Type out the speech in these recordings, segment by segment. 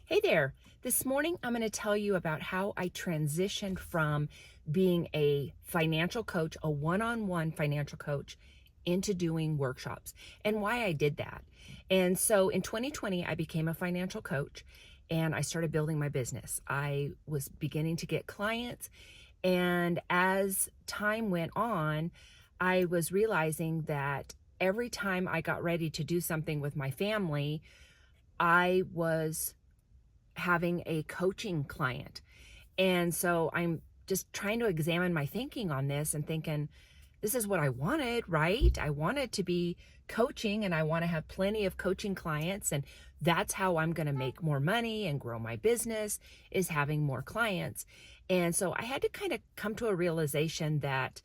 Hey there. This morning, I'm going to tell you about how I transitioned from being a financial coach, a one on one financial coach, into doing workshops and why I did that. And so in 2020, I became a financial coach and I started building my business. I was beginning to get clients. And as time went on, I was realizing that every time I got ready to do something with my family, I was having a coaching client. And so I'm just trying to examine my thinking on this and thinking, this is what I wanted, right? I wanted to be coaching and I want to have plenty of coaching clients. And that's how I'm going to make more money and grow my business, is having more clients. And so I had to kind of come to a realization that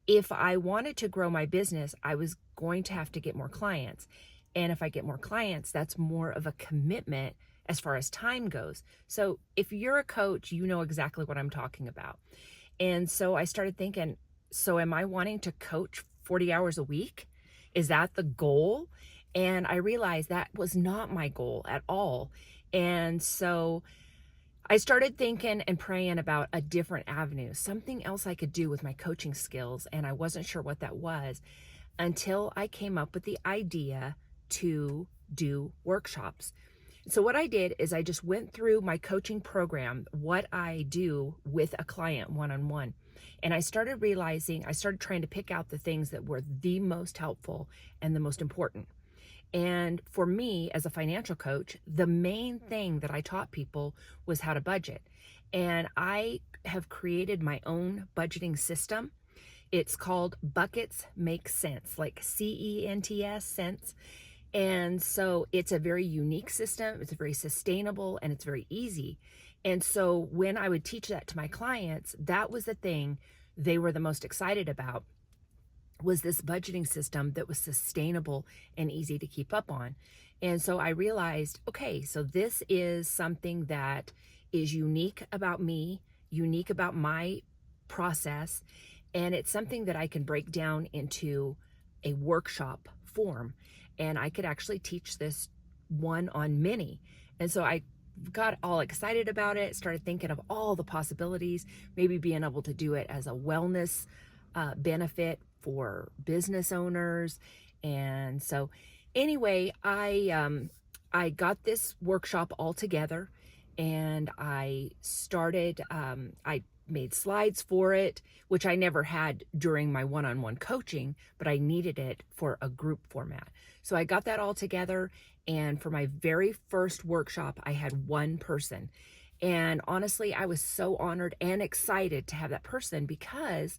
if I wanted to grow my business, I was going to have to get more clients. And if I get more clients, that's more of a commitment as far as time goes. So if you're a coach, you know exactly what I'm talking about. And so I started thinking, so am I wanting to coach 40 hours a week? Is that the goal? And I realized that was not my goal at all. And so I started thinking and praying about a different avenue, something else I could do with my coaching skills. And I wasn't sure what that was until I came up with the idea to do workshops. So what I did is I just went through my coaching program, what I do with a client one-on-one. And I started realizing, I started trying to pick out the things that were the most helpful and the most important. And for me, as a financial coach, the main thing that I taught people was how to budget. And I have created my own budgeting system. It's called Buckets Make Sense, like CENTS, sense. And so it's a very unique system, it's very sustainable, and it's very easy. And so when I would teach that to my clients, that was the thing they were the most excited about, was this budgeting system that was sustainable and easy to keep up on. And so I realized, okay, so this is something that is unique about me, unique about my process, and it's something that I can break down into a workshop form. And I could actually teach this one on many. And so I got all excited about it, started thinking of all the possibilities, maybe being able to do it as a wellness benefit for business owners. And so anyway, I got this workshop all together and I started, I made slides for it, which I never had during my one-on-one coaching, but I needed it for a group format. So I got that all together. And for my very first workshop, I had one person. And honestly, I was so honored and excited to have that person because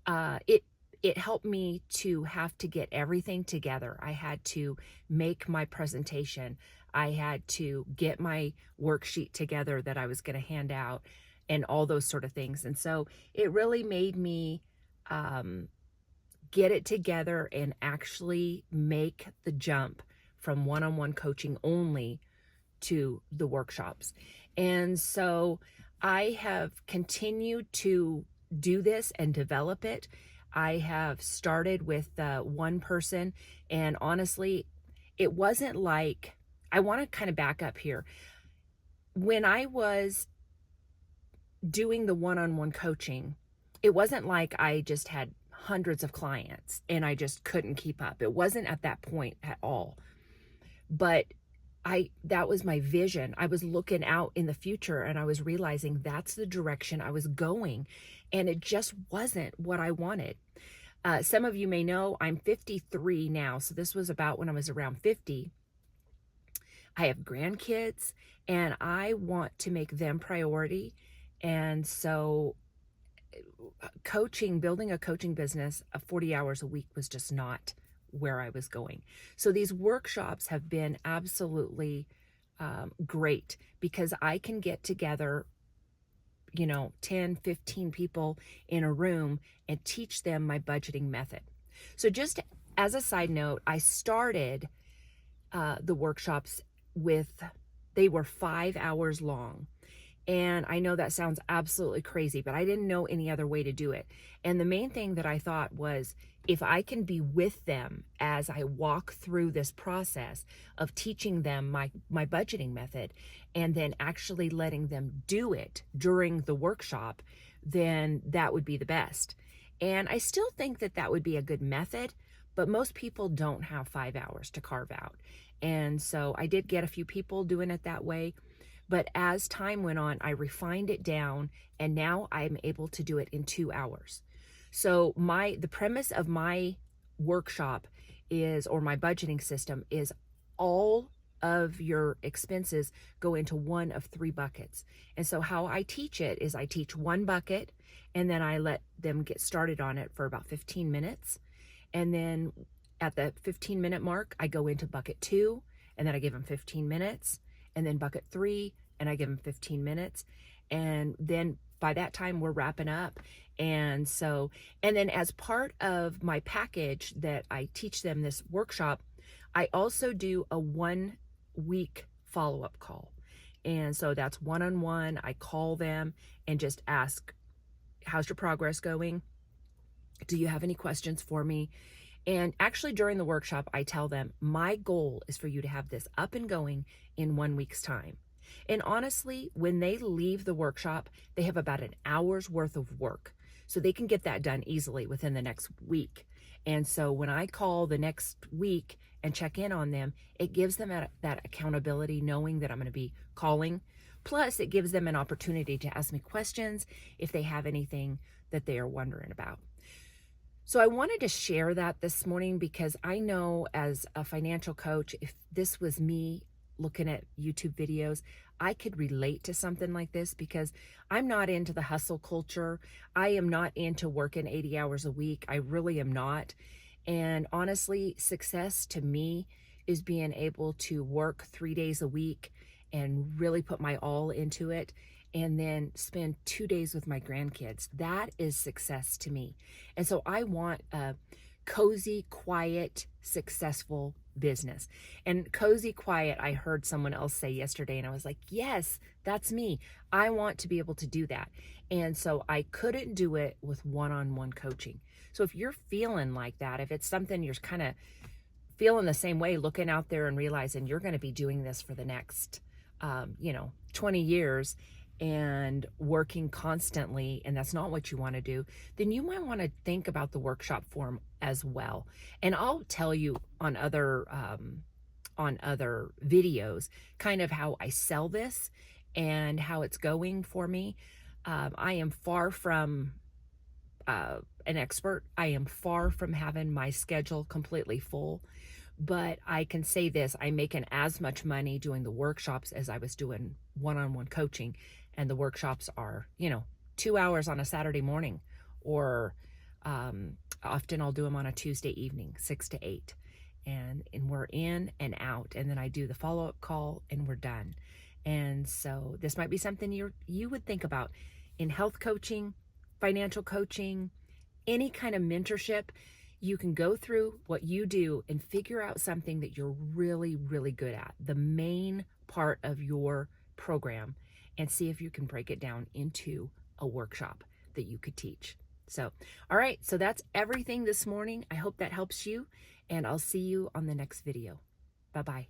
it helped me to have to get everything together. I had to make my presentation. I had to get my worksheet together that I was going to hand out and all those sort of things. And so it really made me get it together and actually make the jump from one-on-one coaching only to the workshops. And so I have continued to do this and develop it. I have started with one person, and honestly, it wasn't like, I want to kind of back up here. When I was doing the one-on-one coaching, it wasn't like I just had hundreds of clients and I just couldn't keep up. It wasn't at that point at all. But that was my vision. I was looking out in the future and I was realizing that's the direction I was going, and it just wasn't what I wanted. Some of you may know I'm 53 now, so this was about when I was around 50. I have grandkids and I want to make them priority. And so coaching, building a coaching business of 40 hours a week was just not where I was going. So these workshops have been absolutely great because I can get together, 10, 15 people in a room and teach them my budgeting method. So just as a side note, I started the workshops they were 5 hours long. And I know that sounds absolutely crazy, but I didn't know any other way to do it. And the main thing that I thought was, if I can be with them as I walk through this process of teaching them my budgeting method, and then actually letting them do it during the workshop, then that would be the best. And I still think that that would be a good method, but most people don't have 5 hours to carve out. And so I did get a few people doing it that way. But as time went on, I refined it down, and now I'm able to do it in 2 hours. So the premise of my workshop is, or my budgeting system is, all of your expenses go into one of three buckets. And so how I teach it is, I teach one bucket, and then I let them get started on it for about 15 minutes. And then at the 15-minute mark, I go into bucket 2, and then I give them 15 minutes. And then bucket 3, and I give them 15 minutes. And then by that time, we're wrapping up. And then as part of my package that I teach them this workshop, I also do a 1-week follow-up call. And so that's one-on-one. I call them and just ask, how's your progress going? Do you have any questions for me? And actually, during the workshop, I tell them, my goal is for you to have this up and going in 1 week's time. And honestly, when they leave the workshop, they have about an hour's worth of work. So they can get that done easily within the next week. And so when I call the next week and check in on them, it gives them that accountability, knowing that I'm going to be calling. Plus, it gives them an opportunity to ask me questions if they have anything that they are wondering about. So I wanted to share that this morning, because I know as a financial coach, if this was me looking at YouTube videos, I could relate to something like this, because I'm not into the hustle culture. I am not into working 80 hours a week. I really am not. And honestly, success to me is being able to work 3 days a week and really put my all into it, and then spend 2 days with my grandkids. That is success to me. And so I want a cozy, quiet, successful business. And cozy, quiet, I heard someone else say yesterday, and I was like, yes, that's me. I want to be able to do that. And so I couldn't do it with one-on-one coaching. So if you're feeling like that, if it's something you're kind of feeling the same way, looking out there and realizing you're going to be doing this for the next 20 years, and working constantly, and that's not what you want to do, then you might want to think about the workshop form as well. And I'll tell you on other videos kind of how I sell this and how it's going for me. I am far from an expert. I am far from having my schedule completely full. But I can say this, I'm making as much money doing the workshops as I was doing one-on-one coaching. And the workshops are, 2 hours on a Saturday morning, or often I'll do them on a Tuesday evening, 6 to 8. And we're in and out. And then I do the follow-up call, and we're done. And so this might be something you would think about in health coaching, financial coaching, any kind of mentorship. You can go through what you do and figure out something that you're really, really good at, the main part of your program, and see if you can break it down into a workshop that you could teach. So, all right, so that's everything this morning. I hope that helps you, and I'll see you on the next video. Bye-bye.